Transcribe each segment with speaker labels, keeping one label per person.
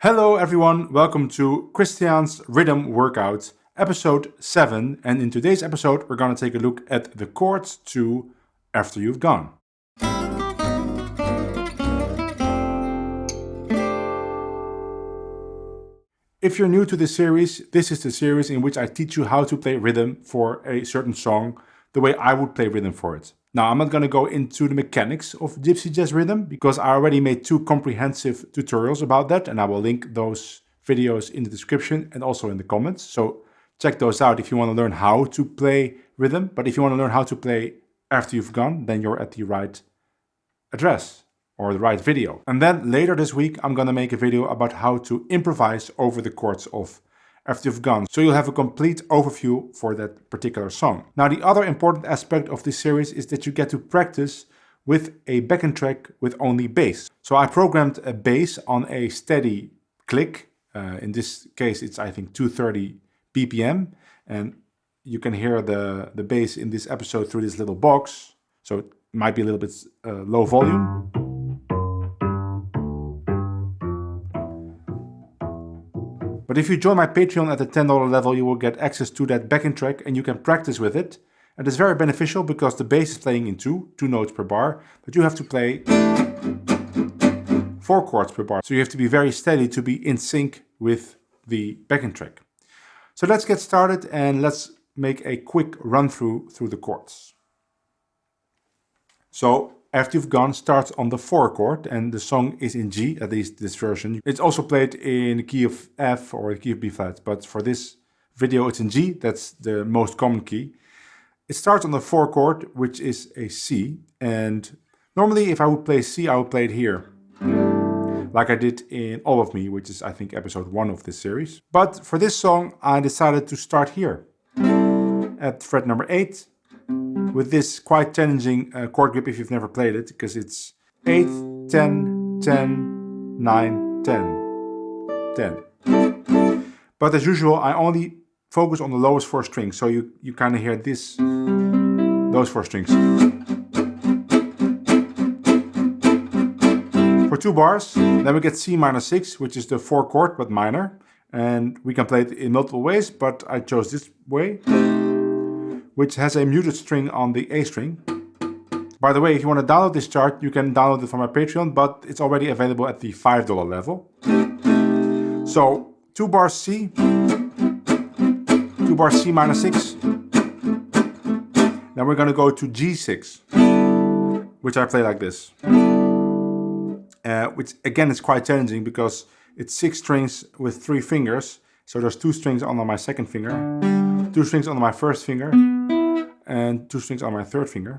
Speaker 1: Hello everyone, welcome to Christiaan's Rhythm Workout, episode 7, and in today's episode we're going to take a look at the chords to After You've Gone. If you're new to this series, this is the series in which I teach you how to play rhythm for a certain song, the way I would play rhythm for it. Now, I'm not going to go into the mechanics of Gypsy jazz rhythm because I already made 2 comprehensive tutorials about that, and I will link those videos in the description and also in the comments. So check those out if you want to learn how to play rhythm. But if you want to learn how to play After You've Gone, then you're at the right address or the right video. And then later this week, I'm going to make a video about how to improvise over the chords of After You've Gone, so you'll have a complete overview for that particular song. Now, the other important aspect of this series is that you get to practice with a backing track with only bass. So I programmed a bass on a steady click. In this case, it's I think 230 BPM, and you can hear the bass in this episode through this little box. So it might be a little bit low volume. But if you join my Patreon at the $10 level, you will get access to that backing track and you can practice with it. And it's very beneficial because the bass is playing in two notes per bar, but you have to play 4 chords per bar. So you have to be very steady to be in sync with the backing track. So let's get started and let's make a quick run through the chords. So After You've Gone starts on the 4 chord and the song is in G, at least this version. It's also played in the key of F or the key of B flat, but for this video it's in G, that's the most common key. It starts on the 4 chord, which is a C, and normally if I would play C, I would play it here, like I did in All of Me, which is I think episode 1 of this series. But for this song I decided to start here, at fret number 8, with this quite challenging chord grip if you've never played it, because it's 8, 10, 10, 9, 10, 10. But as usual, I only focus on the lowest 4 strings, so you kind of hear those 4 strings. For 2 bars, then we get C minor 6, which is the 4 chord but minor, and we can play it in multiple ways, but I chose this way, which has a muted string on the A string. By the way, if you want to download this chart, you can download it from my Patreon, but it's already available at the $5 level. So 2 bars C, 2 bars C minor 6. Then we're going to go to G6, which I play like this. Which again is quite challenging because it's 6 strings with 3 fingers. So there's 2 strings on my second finger, 2 strings on my first finger, and 2 strings on my third finger.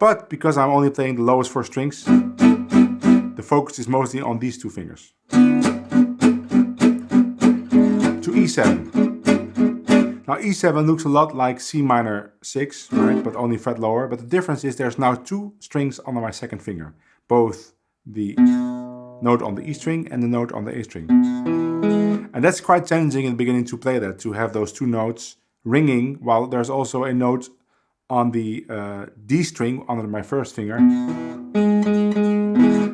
Speaker 1: But because I'm only playing the lowest 4 strings, the focus is mostly on these 2 fingers. To E7. Now E7 looks a lot like C minor 6, right? But only fret lower. But the difference is there's now 2 strings on my second finger, both the note on the E string and the note on the A string. And that's quite challenging in the beginning to play that, to have those 2 notes ringing while there's also a note on the D string under my first finger.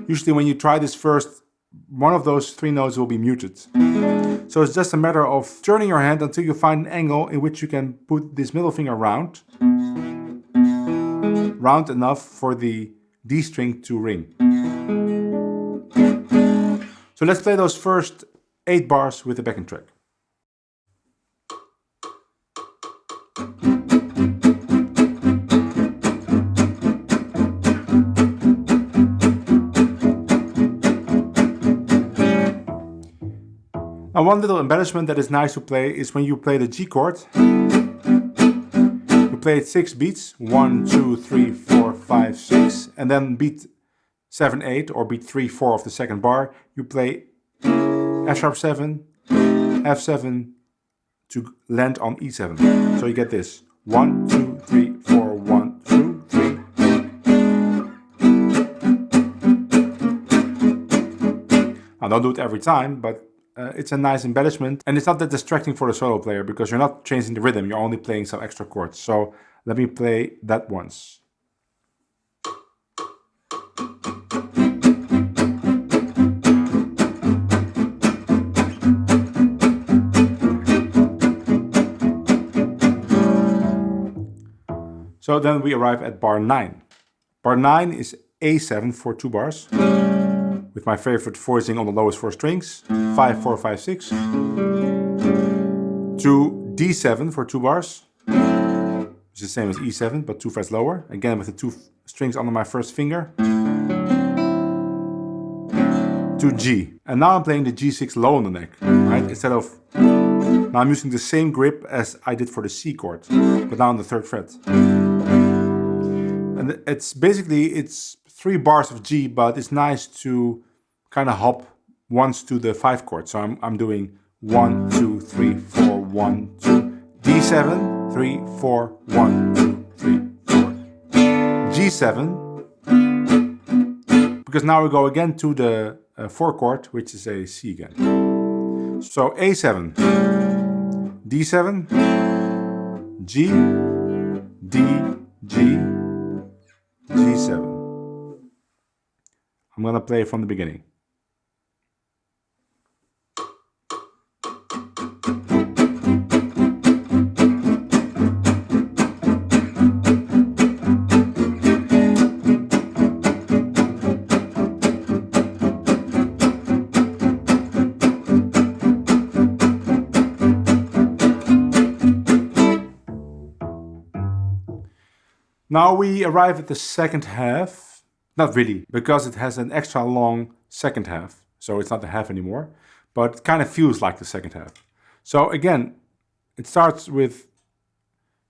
Speaker 1: Usually when you try this first, one of those 3 notes will be muted. So it's just a matter of turning your hand until you find an angle in which you can put this middle finger round enough for the D string to ring. So let's play those first 8 bars with the backing track. Now, one little embellishment that is nice to play is when you play the G chord. You play it 6 beats, 1, 2, 3, 4, 5, 6, and then beat 7, 8 or beat 3, 4 of the second bar. You play F sharp 7, F7 to land on E7. So you get this 1, 2, 3, 4, 1, 2, 3. Now don't do it every time, but it's a nice embellishment, and it's not that distracting for the solo player because you're not changing the rhythm, you're only playing some extra chords. So let me play that once. So then we arrive at bar 9. Bar 9 is A7 for 2 bars, with my favorite voicing on the lowest 4 strings, 5, 4, 5, 6, to D7 for 2 bars, which is the same as E7, but 2 frets lower, again with the 2 strings under my first finger, to G. And now I'm playing the G6 low on the neck, right? Instead of, now I'm using the same grip as I did for the C chord, but now on the 3rd fret. And it's basically, it's 3 bars of G, but it's nice to kind of hop once to the 5 chord. So I'm doing 1, 2, 3, 4, 1, 2, D7, 3, 4, 1, 2, 3, 4, G7, because now we go again to the 4 chord, which is a C again. So A7, D7, G, D, G, G7. I'm gonna play from the beginning. Now we arrive at the second half. Not really, because it has an extra long second half. So it's not the half anymore, but it kind of feels like the second half. So again, it starts with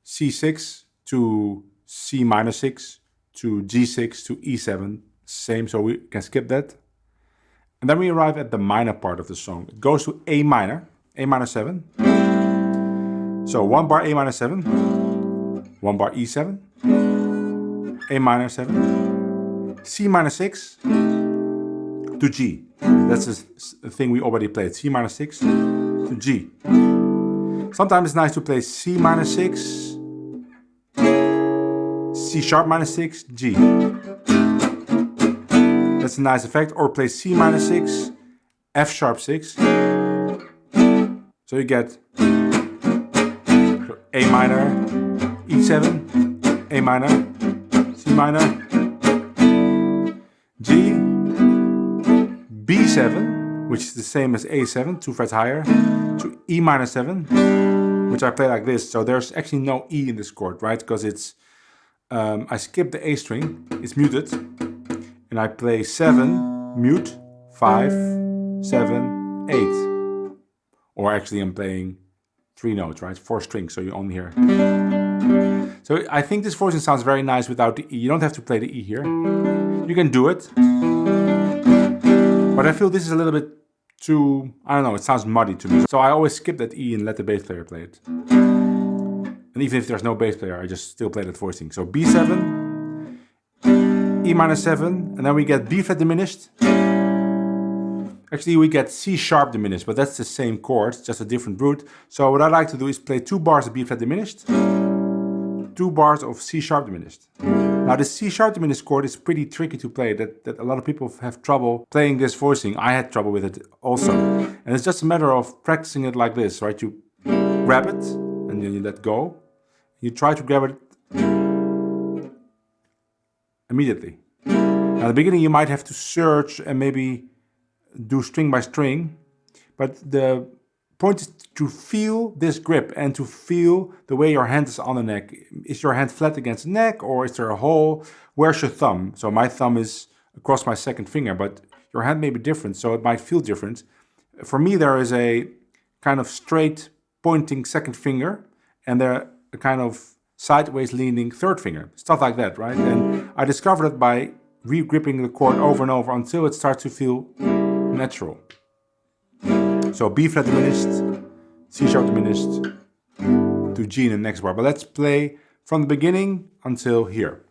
Speaker 1: C6 to C minor 6 to G6 to E7. Same, so we can skip that. And then we arrive at the minor part of the song. It goes to A minor 7. So 1 bar A minor 7, 1 bar E7, A minor 7, C minor 6 to G. That's the thing we already played. C minor 6 to G. Sometimes it's nice to play C minor 6, C sharp minor 6, G. That's a nice effect. Or play C minor 6, F sharp 6. So you get A minor, E7, A minor, C minor, G, B7, which is the same as A7, 2 frets higher, to E minor 7, which I play like this. So there's actually no E in this chord, right? Because it's, I skip the A string, it's muted, and I play 7, mute, 5, 7, 8. Or actually I'm playing 3 notes, right? 4 strings, so you only hear. So I think this voicing sounds very nice without the E. You don't have to play the E here. You can do it. But I feel this is a little bit too, I don't know, it sounds muddy to me. So I always skip that E and let the bass player play it. And even if there's no bass player, I just still play that voicing. So B7, E minor 7, and then we get B flat diminished. Actually, we get C sharp diminished, but that's the same chord, just a different root. So what I like to do is play 2 bars of B flat diminished, 2 bars of C sharp diminished. Now the C sharp diminished chord is pretty tricky to play, that a lot of people have trouble playing this voicing. I had trouble with it also. And it's just a matter of practicing it like this, right? You grab it, and then you let go. You try to grab it immediately. Now at the beginning you might have to search and maybe do string by string, but the point is to feel this grip and to feel the way your hand is on the neck. Is your hand flat against the neck, or is there a hole? Where's your thumb? So my thumb is across my second finger, but your hand may be different, so it might feel different. For me, there is a kind of straight pointing second finger, and there a kind of sideways leaning third finger, stuff like that, right? And I discovered it by re-gripping the chord over and over until it starts to feel natural. So B flat diminished, C sharp diminished, to G in the next bar. But let's play from the beginning until here.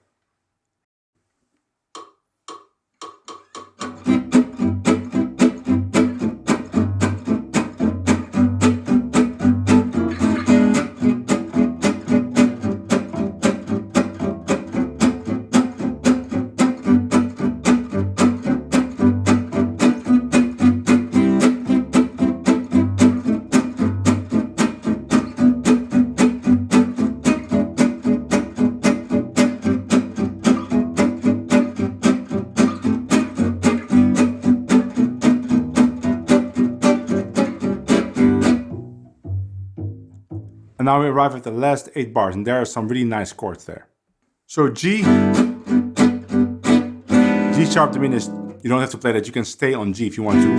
Speaker 1: And now we arrive at the last 8 bars, and there are some really nice chords there. So G sharp diminished, you don't have to play that, you can stay on G if you want to.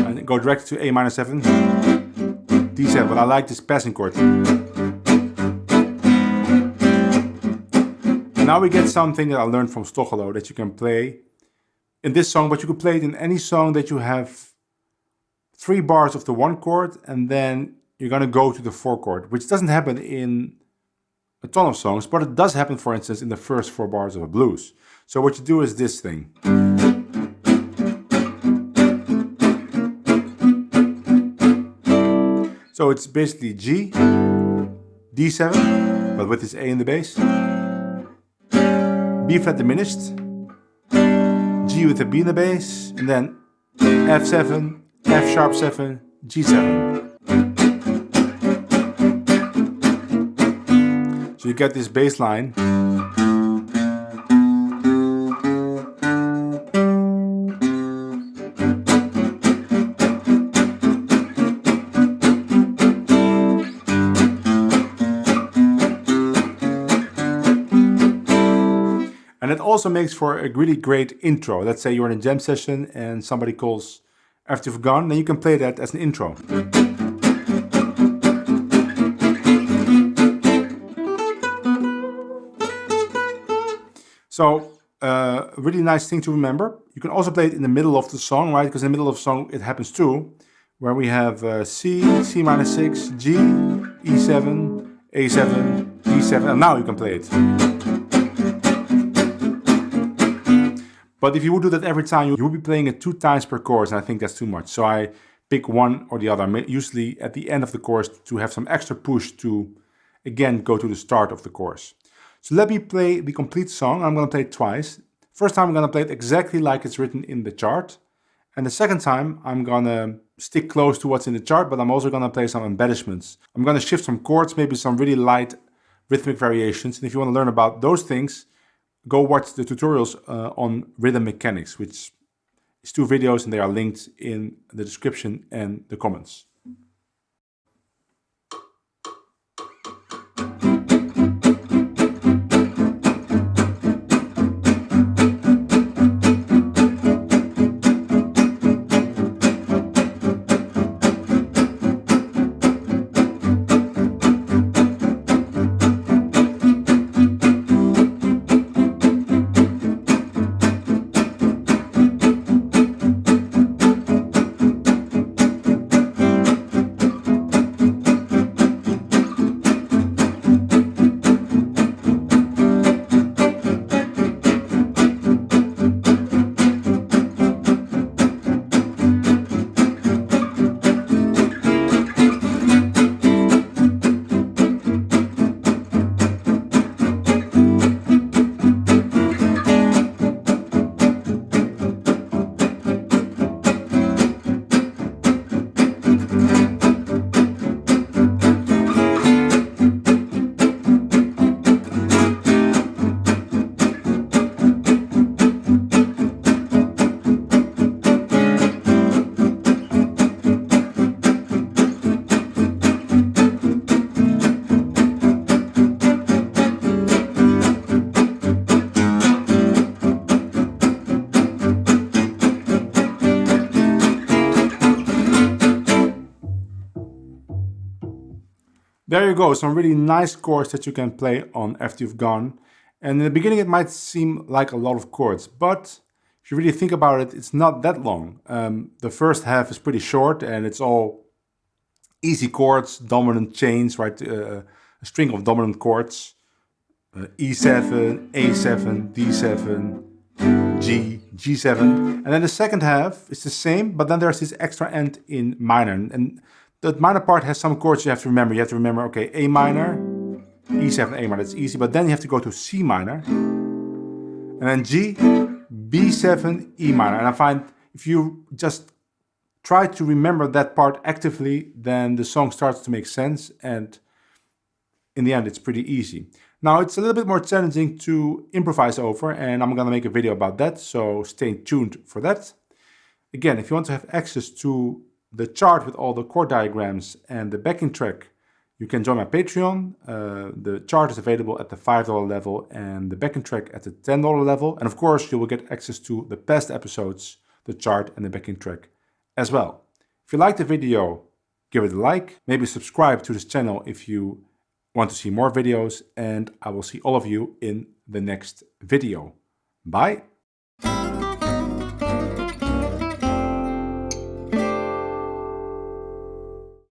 Speaker 1: And go direct to A minor 7, D7, but I like this passing chord. And now we get something that I learned from Stochelo that you can play in this song, but you could play it in any song that you have 3 bars of the 1 chord and then you're gonna go to the 4 chord, which doesn't happen in a ton of songs, but it does happen, for instance, in the first 4 bars of a blues. So what you do is this thing. So it's basically G, D7, but with this A in the bass, B flat diminished, G with a B in the bass, and then F7, F sharp 7, G7. So you get this bass line. And it also makes for a really great intro. Let's say you're in a jam session and somebody calls After You've Gone, then you can play that as an intro. So, a really nice thing to remember. You can also play it in the middle of the song, right? Because in the middle of the song it happens too, where we have C, C minor 6, G, E7, A7, D7, and now you can play it. But if you would do that every time, you would be playing it 2 times per chorus, and I think that's too much. So I pick one or the other, usually at the end of the chorus, to have some extra push to, again, go to the start of the chorus. So let me play the complete song. I'm going to play it twice. First time I'm going to play it exactly like it's written in the chart. And the second time I'm going to stick close to what's in the chart, but I'm also going to play some embellishments. I'm going to shift some chords, maybe some really light rhythmic variations. And if you want to learn about those things, go watch the tutorials on rhythm mechanics, which is 2 videos and they are linked in the description and the comments. There you go, some really nice chords that you can play on After You've Gone. And in the beginning it might seem like a lot of chords, but if you really think about it, it's not that long. The first half is pretty short and it's all easy chords, dominant chains, right? A string of dominant chords. E7, A7, D7, G, G7. And then the second half is the same, but then there's this extra end in minor. And the minor part has some chords you have to remember. You have to remember, okay, A minor, E7, A minor, that's easy. But then you have to go to C minor. And then G, B7, E minor. And I find if you just try to remember that part actively, then the song starts to make sense. And in the end, it's pretty easy. Now, it's a little bit more challenging to improvise over, and I'm going to make a video about that. So stay tuned for that. Again, if you want to have access to the chart with all the chord diagrams and the backing track, you can join my Patreon. The chart is available at the $5 level and the backing track at the $10 level. And of course, you will get access to the past episodes, the chart and the backing track as well. If you liked the video, give it a like. Maybe subscribe to this channel if you want to see more videos. And I will see all of you in the next video. Bye.